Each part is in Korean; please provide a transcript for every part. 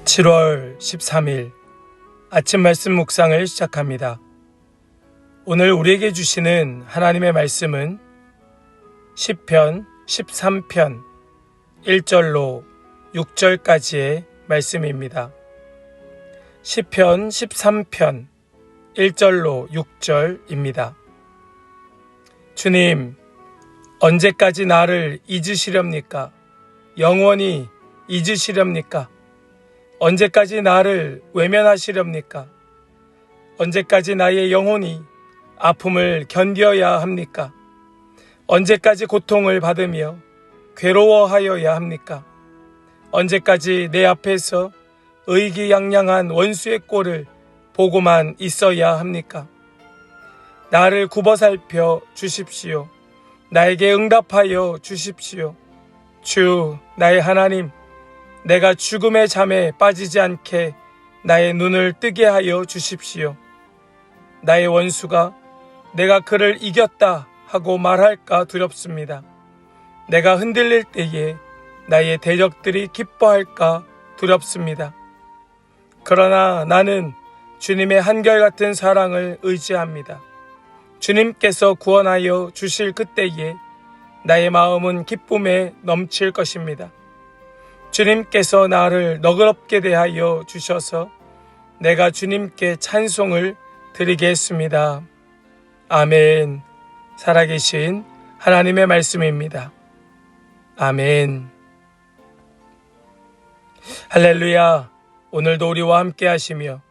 7월 13일 아침 말씀 묵상을 시작합니다. 오늘 우리에게 주시는 하나님의 말씀은 시편 13편 1절로 6절까지의 말씀입니다. 시편 13편 1절로 6절입니다. 주님, 언제까지 나를 잊으시렵니까? 영원히 잊으시렵니까? 언제까지 나를 외면하시렵니까? 언제까지 나의 영혼이 아픔을 견뎌야 합니까? 언제까지 고통을 받으며 괴로워하여야 합니까? 언제까지 내 앞에서 의기양양한 원수의 꼴을 보고만 있어야 합니까? 나를 굽어 살펴 주십시오. 나에게 응답하여 주십시오. 주, 나의 하나님, 내가 죽음의 잠에 빠지지 않게 나의 눈을 뜨게 하여 주십시오. 나의 원수가 내가 그를 이겼다 하고 말할까 두렵습니다. 내가 흔들릴 때에 나의 대적들이 기뻐할까 두렵습니다. 그러나 나는 주님의 한결같은 사랑을 의지합니다. 주님께서 구원하여 주실 그때에 나의 마음은 기쁨에 넘칠 것입니다. 주님께서 나를 너그럽게 대하여 주셔서 내가 주님께 찬송을 드리겠습니다. 아멘. 살아계신 하나님의 말씀입니다. 아멘. 할렐루야. 오늘도 우리와 함께 하시며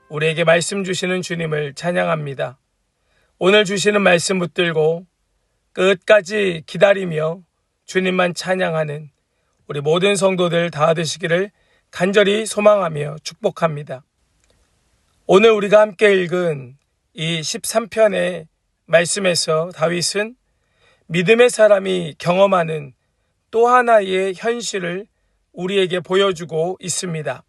우리에게 말씀 주시는 주님을 찬양합니다. 오늘 주시는 말씀 붙들고 끝까지 기다리며 주님만 찬양하는 우리 모든 성도들 다 되시기를 간절히 소망하며 축복합니다. 오늘 우리가 함께 읽은 이 13편의 말씀에서 다윗은 믿음의 사람이 경험하는 또 하나의 현실을 우리에게 보여주고 있습니다.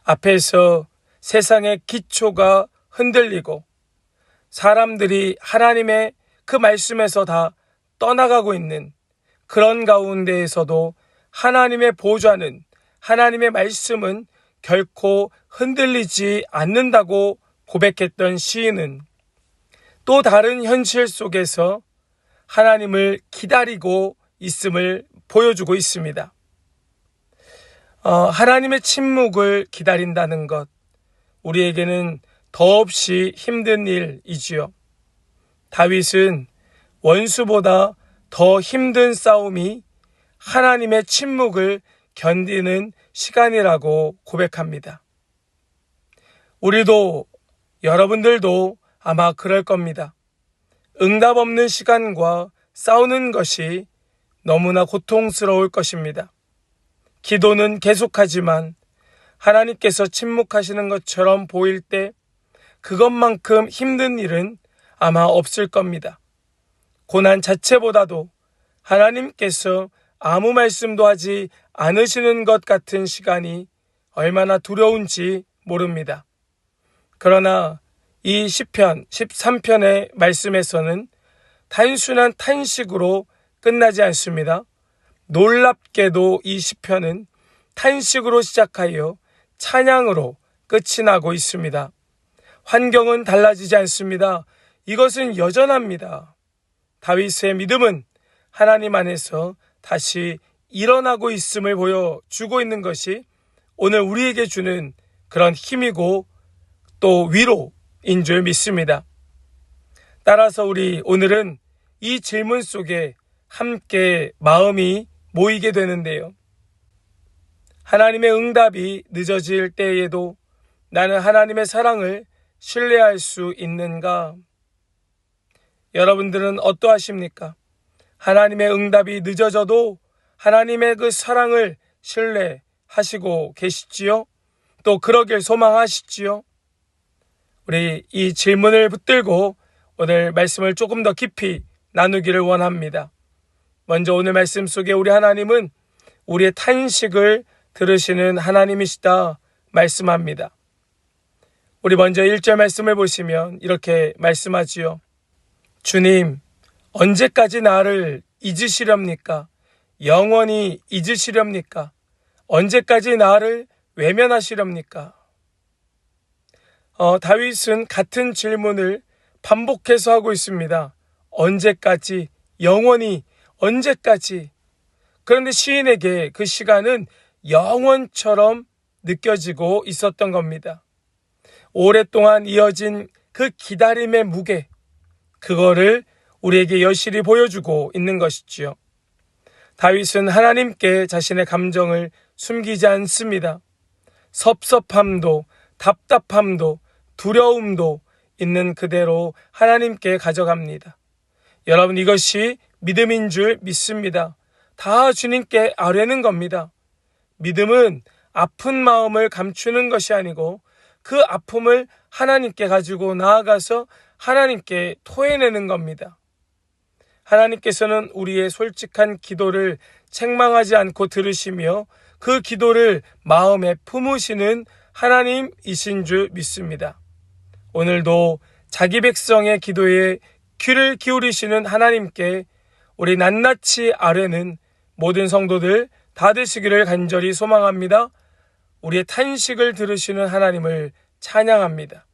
앞에서 세상의 기초가 흔들리고 사람들이 하나님의 그 말씀에서 다 떠나가고 있는 그런 가운데에서도 하나님의 보좌는, 하나님의 말씀은 결코 흔들리지 않는다고 고백했던 시인은 또 다른 현실 속에서 하나님을 기다리고 있음을 보여주고 있습니다. 하나님의 침묵을 기다린다는 것, 우리에게는 더없이 힘든 일이지요. 다윗은 원수보다 더 힘든 싸움이 하나님의 침묵을 견디는 시간이라고 고백합니다. 우리도, 여러분들도 아마 그럴 겁니다. 응답 없는 시간과 싸우는 것이 너무나 고통스러울 것입니다. 기도는 계속하지만 하나님께서 침묵하시는 것처럼 보일 때 그것만큼 힘든 일은 아마 없을 겁니다. 고난 자체보다도 하나님께서 아무 말씀도 하지 않으시는 것 같은 시간이 얼마나 두려운지 모릅니다. 그러나 이 시편 13편의 말씀에서는 단순한 탄식으로 끝나지 않습니다. 놀랍게도 이 시편은 탄식으로 시작하여 찬양으로 끝이 나고 있습니다. 환경은 달라지지 않습니다. 이것은 여전합니다. 다윗의 믿음은 하나님 안에서 다시 일어나고 있음을 보여주고 있는 것이 오늘 우리에게 주는 그런 힘이고 또 위로인 줄 믿습니다. 따라서 우리 오늘은 이 질문 속에 함께 마음이 모이게 되는데요. 하나님의 응답이 늦어질 때에도 나는 하나님의 사랑을 신뢰할 수 있는가? 여러분들은 어떠하십니까? 하나님의 응답이 늦어져도 하나님의 그 사랑을 신뢰하시고 계시지요? 또 그러길 소망하시지요? 우리 이 질문을 붙들고 오늘 말씀을 조금 더 깊이 나누기를 원합니다. 먼저 오늘 말씀 속에 우리 하나님은 우리의 탄식을 들으시는 하나님이시다 말씀합니다. 우리 먼저 1절 말씀을 보시면 이렇게 말씀하지요. 주님, 언제까지 나를 잊으시렵니까? 영원히 잊으시렵니까? 언제까지 나를 외면하시렵니까? 다윗은 같은 질문을 반복해서 하고 있습니다. 언제까지? 영원히? 언제까지? 그런데 시인에게 그 시간은 영원처럼 느껴지고 있었던 겁니다. 오랫동안 이어진 그 기다림의 무게, 그거를 우리에게 여실히 보여주고 있는 것이지요. 다윗은 하나님께 자신의 감정을 숨기지 않습니다. 섭섭함도, 답답함도, 두려움도 있는 그대로 하나님께 가져갑니다. 여러분, 이것이 믿음인 줄 믿습니다. 다 주님께 아뢰는 겁니다. 믿음은 아픈 마음을 감추는 것이 아니고 그 아픔을 하나님께 가지고 나아가서 하나님께 토해내는 겁니다. 하나님께서는 우리의 솔직한 기도를 책망하지 않고 들으시며 그 기도를 마음에 품으시는 하나님이신 줄 믿습니다. 오늘도 자기 백성의 기도에 귀를 기울이시는 하나님께 우리 낱낱이 아뢰는 모든 성도들 다 되시기를 간절히 소망합니다. 우리의 탄식을 들으시는 하나님을 찬양합니다.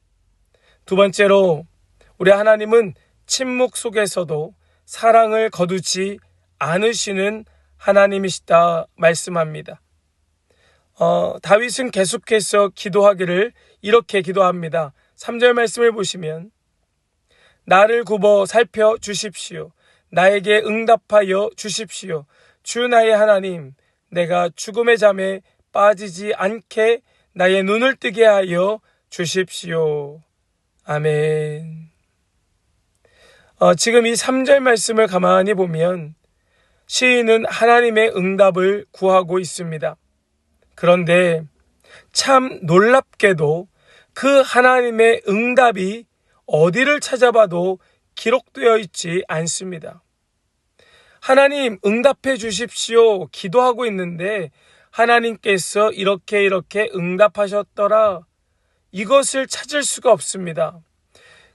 두 번째로, 우리 하나님은 침묵 속에서도 사랑을 거두지 않으시는 하나님이시다 말씀합니다. 다윗은 계속해서 기도하기를 이렇게 기도합니다. 3절 말씀을 보시면, 나를 굽어 살펴 주십시오. 나에게 응답하여 주십시오. 주 나의 하나님, 내가 죽음의 잠에 빠지지 않게 나의 눈을 뜨게 하여 주십시오. 아멘. 지금 이 3절 말씀을 가만히 보면 시인은 하나님의 응답을 구하고 있습니다. 그런데 참 놀랍게도 그 하나님의 응답이 어디를 찾아봐도 기록되어 있지 않습니다. 하나님 응답해 주십시오 기도하고 있는데 하나님께서 이렇게 응답하셨더라, 이것을 찾을 수가 없습니다.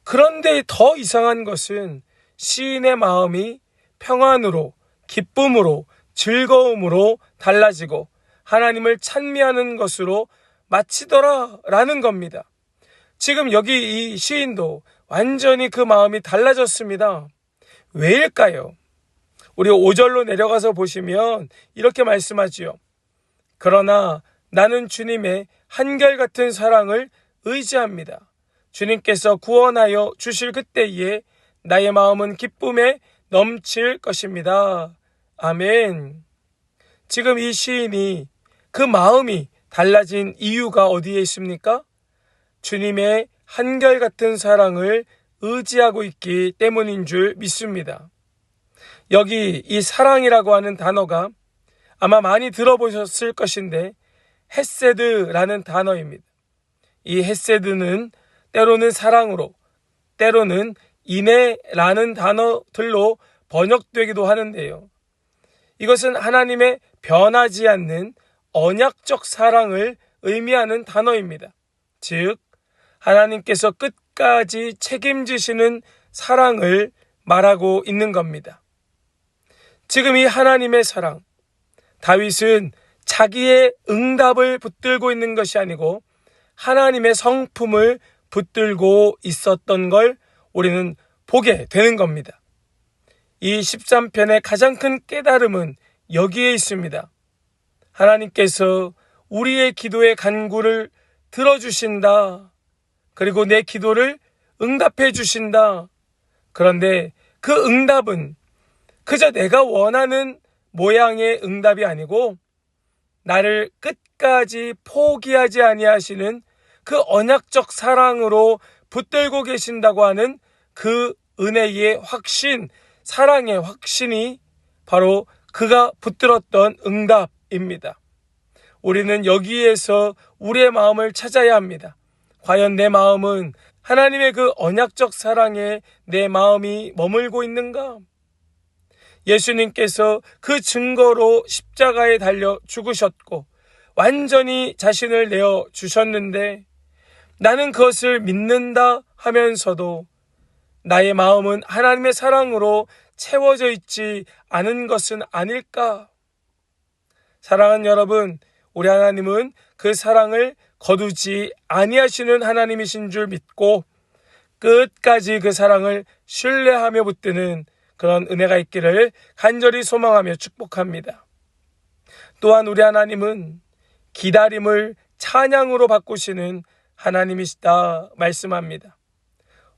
그런데 더 이상한 것은 시인의 마음이 평안으로, 기쁨으로, 즐거움으로 달라지고 하나님을 찬미하는 것으로 마치더라라는 겁니다. 지금 여기 이 시인도 완전히 그 마음이 달라졌습니다. 왜일까요? 우리 5절로 내려가서 보시면 이렇게 말씀하지요. 그러나 나는 주님의 한결같은 사랑을 의지합니다. 주님께서 구원하여 주실 그때에 나의 마음은 기쁨에 넘칠 것입니다. 아멘. 지금 이 시인이 그 마음이 달라진 이유가 어디에 있습니까? 주님의 한결같은 사랑을 의지하고 있기 때문인 줄 믿습니다. 여기 이 사랑이라고 하는 단어가 아마 많이 들어보셨을 것인데 헤세드라는 단어입니다. 이 헤세드는 때로는 사랑으로, 때로는 인애라는 단어들로 번역되기도 하는데요. 이것은 하나님의 변하지 않는 언약적 사랑을 의미하는 단어입니다. 즉, 하나님께서 끝까지 책임지시는 사랑을 말하고 있는 겁니다. 지금 이 하나님의 사랑, 다윗은 자기의 응답을 붙들고 있는 것이 아니고 하나님의 성품을 붙들고 있었던 걸 우리는 보게 되는 겁니다. 이 13편의 가장 큰 깨달음은 여기에 있습니다. 하나님께서 우리의 기도의 간구를 들어주신다. 그리고 내 기도를 응답해 주신다. 그런데 그 응답은 그저 내가 원하는 모양의 응답이 아니고 나를 끝까지 포기하지 아니하시는 그 언약적 사랑으로 붙들고 계신다고 하는 그 은혜의 확신, 사랑의 확신이 바로 그가 붙들었던 응답입니다. 우리는 여기에서 우리의 마음을 찾아야 합니다. 과연 내 마음은 하나님의 그 언약적 사랑에 내 마음이 머물고 있는가? 예수님께서 그 증거로 십자가에 달려 죽으셨고 완전히 자신을 내어 주셨는데 나는 그것을 믿는다 하면서도 나의 마음은 하나님의 사랑으로 채워져 있지 않은 것은 아닐까? 사랑하는 여러분, 우리 하나님은 그 사랑을 거두지 아니하시는 하나님이신 줄 믿고 끝까지 그 사랑을 신뢰하며 붙드는 그런 은혜가 있기를 간절히 소망하며 축복합니다. 또한 우리 하나님은 기다림을 찬양으로 바꾸시는 하나님이시다 말씀합니다.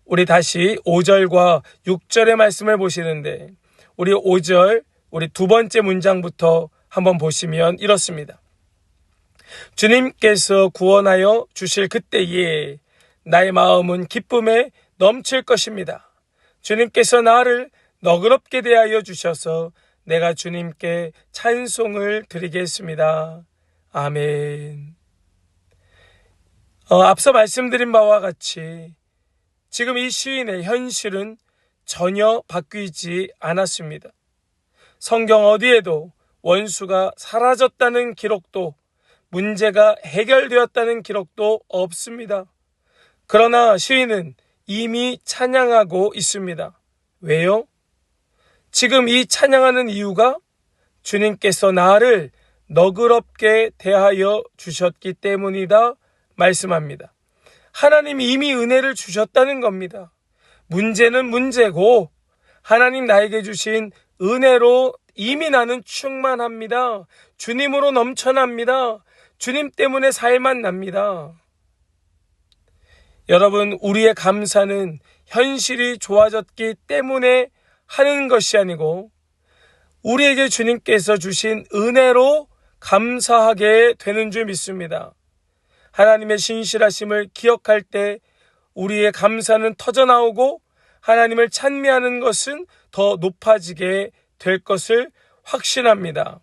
우리 다시 5절과 6절의 말씀을 보시는데 우리 5절 우리 두 번째 문장부터 한번 보시면 이렇습니다. 주님께서 구원하여 주실 그때에 나의 마음은 기쁨에 넘칠 것입니다. 주님께서 나를 너그럽게 대하여 주셔서 내가 주님께 찬송을 드리겠습니다. 아멘. 앞서 말씀드린 바와 같이 지금 이 시인의 현실은 전혀 바뀌지 않았습니다. 성경 어디에도 원수가 사라졌다는 기록도 문제가 해결되었다는 기록도 없습니다. 그러나 시인은 이미 찬양하고 있습니다. 왜요? 지금 이 찬양하는 이유가 주님께서 나를 너그럽게 대하여 주셨기 때문이다 말씀합니다. 하나님이 이미 은혜를 주셨다는 겁니다. 문제는 문제고 하나님 나에게 주신 은혜로 이미 나는 충만합니다. 주님으로 넘쳐납니다. 주님 때문에 살만 납니다. 여러분, 우리의 감사는 현실이 좋아졌기 때문에 하는 것이 아니고 우리에게 주님께서 주신 은혜로 감사하게 되는 줄 믿습니다. 하나님의 신실하심을 기억할 때 우리의 감사는 터져나오고 하나님을 찬미하는 것은 더 높아지게 될 것을 확신합니다.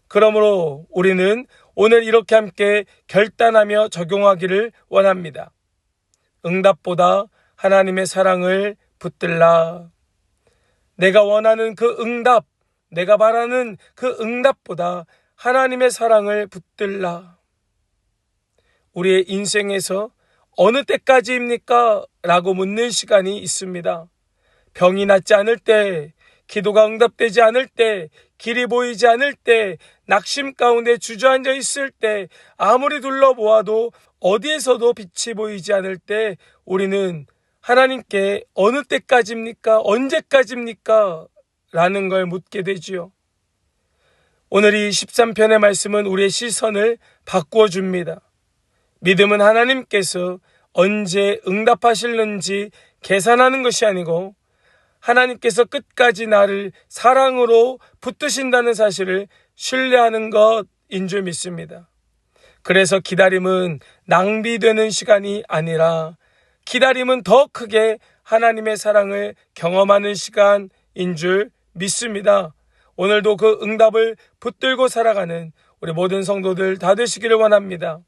그러므로 우리는 오늘 이렇게 함께 결단하며 적용하기를 원합니다. 응답보다 하나님의 사랑을 붙들라. 내가 원하는 그 응답, 내가 바라는 그 응답보다 하나님의 사랑을 붙들라. 우리의 인생에서 어느 때까지입니까? 라고 묻는 시간이 있습니다. 병이 낫지 않을 때, 기도가 응답되지 않을 때, 길이 보이지 않을 때, 낙심 가운데 주저앉아 있을 때, 아무리 둘러보아도 어디에서도 빛이 보이지 않을 때 우리는 하나님께 어느 때까지입니까? 언제까지입니까? 라는 걸 묻게 되지요. 오늘 이 13편의 말씀은 우리의 시선을 바꾸어 줍니다. 믿음은 하나님께서 언제 응답하실는지 계산하는 것이 아니고 하나님께서 끝까지 나를 사랑으로 붙드신다는 사실을 신뢰하는 것인 줄 믿습니다. 그래서 기다림은 낭비되는 시간이 아니라 기다림은 더 크게 하나님의 사랑을 경험하는 시간인 줄 믿습니다. 오늘도 그 응답을 붙들고 살아가는 우리 모든 성도들 다 되시기를 원합니다.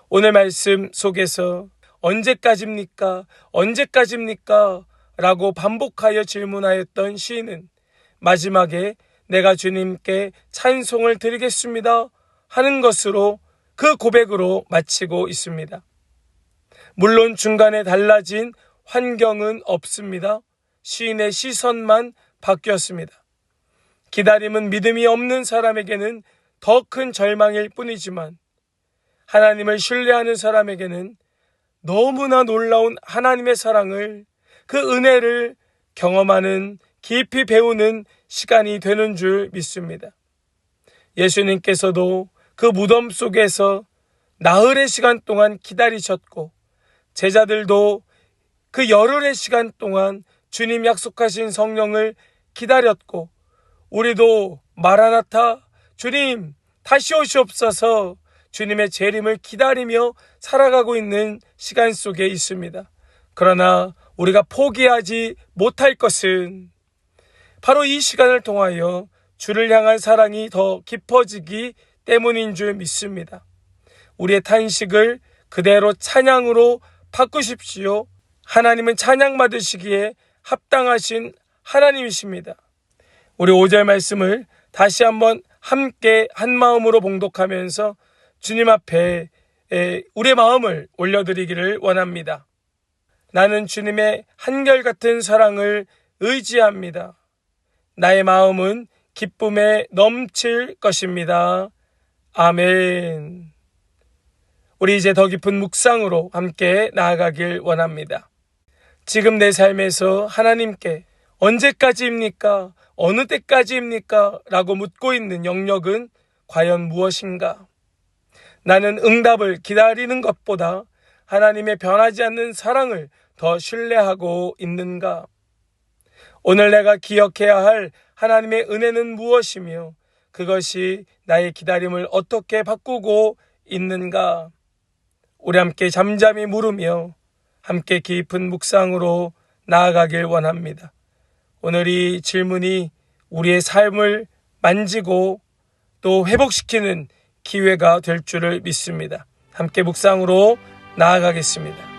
오늘 말씀 속에서 언제까지입니까? 언제까지입니까? 라고 반복하여 질문하였던 시인은 마지막에 내가 주님께 찬송을 드리겠습니다 하는 것으로 그 고백으로 마치고 있습니다. 물론 중간에 달라진 환경은 없습니다. 시인의 시선만 바뀌었습니다. 기다림은 믿음이 없는 사람에게는 더 큰 절망일 뿐이지만 하나님을 신뢰하는 사람에게는 너무나 놀라운 하나님의 사랑을, 그 은혜를 경험하는, 깊이 배우는 시간이 되는 줄 믿습니다. 예수님께서도 그 무덤 속에서 나흘의 시간 동안 기다리셨고 제자들도 그 열흘의 시간 동안 주님 약속하신 성령을 기다렸고 우리도 마라나타 주님 다시 오시옵소서 주님의 재림을 기다리며 살아가고 있는 시간 속에 있습니다. 그러나 우리가 포기하지 못할 것은 바로 이 시간을 통하여 주를 향한 사랑이 더 깊어지기 때문인 줄 믿습니다. 우리의 탄식을 그대로 찬양으로 바꾸십시오. 하나님은 찬양받으시기에 합당하신 하나님이십니다. 우리 5절 말씀을 다시 한번 함께 한마음으로 봉독하면서 주님 앞에 우리의 마음을 올려드리기를 원합니다. 나는 주님의 한결같은 사랑을 의지합니다. 나의 마음은 기쁨에 넘칠 것입니다. 아멘. 우리 이제 더 깊은 묵상으로 함께 나아가길 원합니다. 지금 내 삶에서 하나님께 언제까지입니까? 어느 때까지입니까? 라고 묻고 있는 영역은 과연 무엇인가? 나는 응답을 기다리는 것보다 하나님의 변하지 않는 사랑을 더 신뢰하고 있는가? 오늘 내가 기억해야 할 하나님의 은혜는 무엇이며 그것이 나의 기다림을 어떻게 바꾸고 있는가? 우리 함께 잠잠히 물으며 함께 깊은 묵상으로 나아가길 원합니다. 오늘 이 질문이 우리의 삶을 만지고 또 회복시키는 기회가 될 줄을 믿습니다. 함께 묵상으로 나아가겠습니다.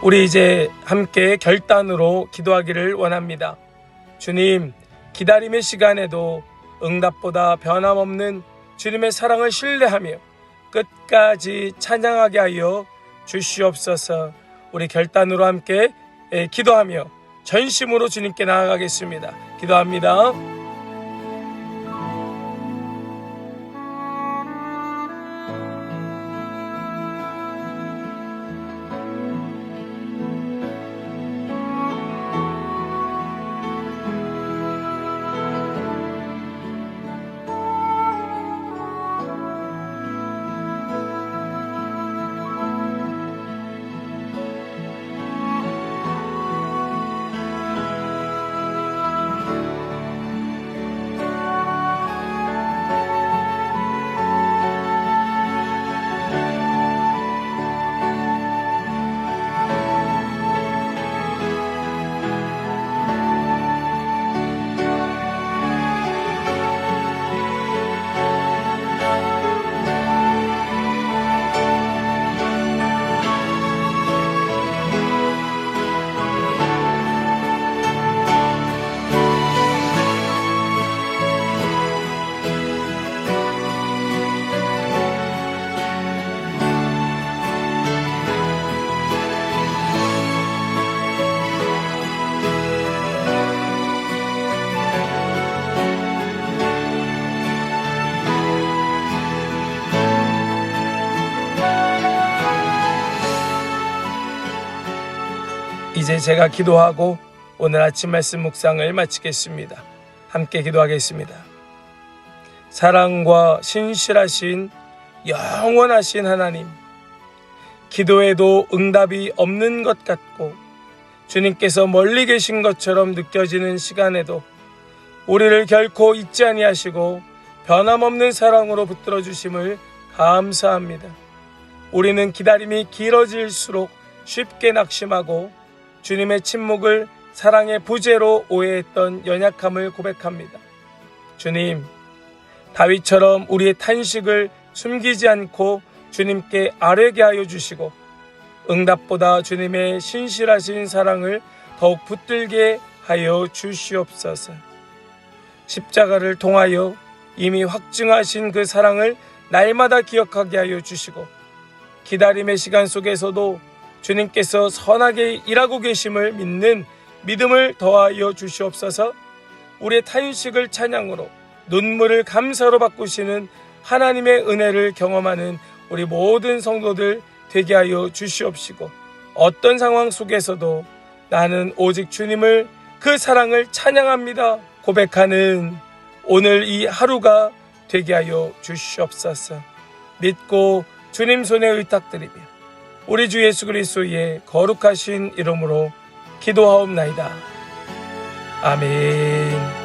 우리 이제 함께 결단으로 기도하기를 원합니다. 주님, 기다림의 시간에도 응답보다 변함없는 주님의 사랑을 신뢰하며 끝까지 찬양하게 하여 주시옵소서. 우리 결단으로 함께 기도하며 전심으로 주님께 나아가겠습니다. 기도합니다. 이제 제가 기도하고 오늘 아침 말씀 묵상을 마치겠습니다. 함께 기도하겠습니다. 사랑과 신실하신 영원하신 하나님, 기도에도 응답이 없는 것 같고 주님께서 멀리 계신 것처럼 느껴지는 시간에도 우리를 결코 잊지 아니하시고 변함없는 사랑으로 붙들어 주심을 감사합니다. 우리는 기다림이 길어질수록 쉽게 낙심하고 주님의 침묵을 사랑의 부재로 오해했던 연약함을 고백합니다. 주님, 다윗처럼 우리의 탄식을 숨기지 않고 주님께 아뢰게 하여 주시고 응답보다 주님의 신실하신 사랑을 더욱 붙들게 하여 주시옵소서. 십자가를 통하여 이미 확증하신 그 사랑을 날마다 기억하게 하여 주시고 기다림의 시간 속에서도 주님께서 선하게 일하고 계심을 믿는 믿음을 더하여 주시옵소서. 우리의 탄식을 찬양으로 눈물을 감사로 바꾸시는 하나님의 은혜를 경험하는 우리 모든 성도들 되게 하여 주시옵시고 어떤 상황 속에서도 나는 오직 주님을 그 사랑을 찬양합니다 고백하는 오늘 이 하루가 되게 하여 주시옵소서. 믿고 주님 손에 의탁드리며 우리 주 예수 그리스도의 거룩하신 이름으로 기도하옵나이다. 아멘.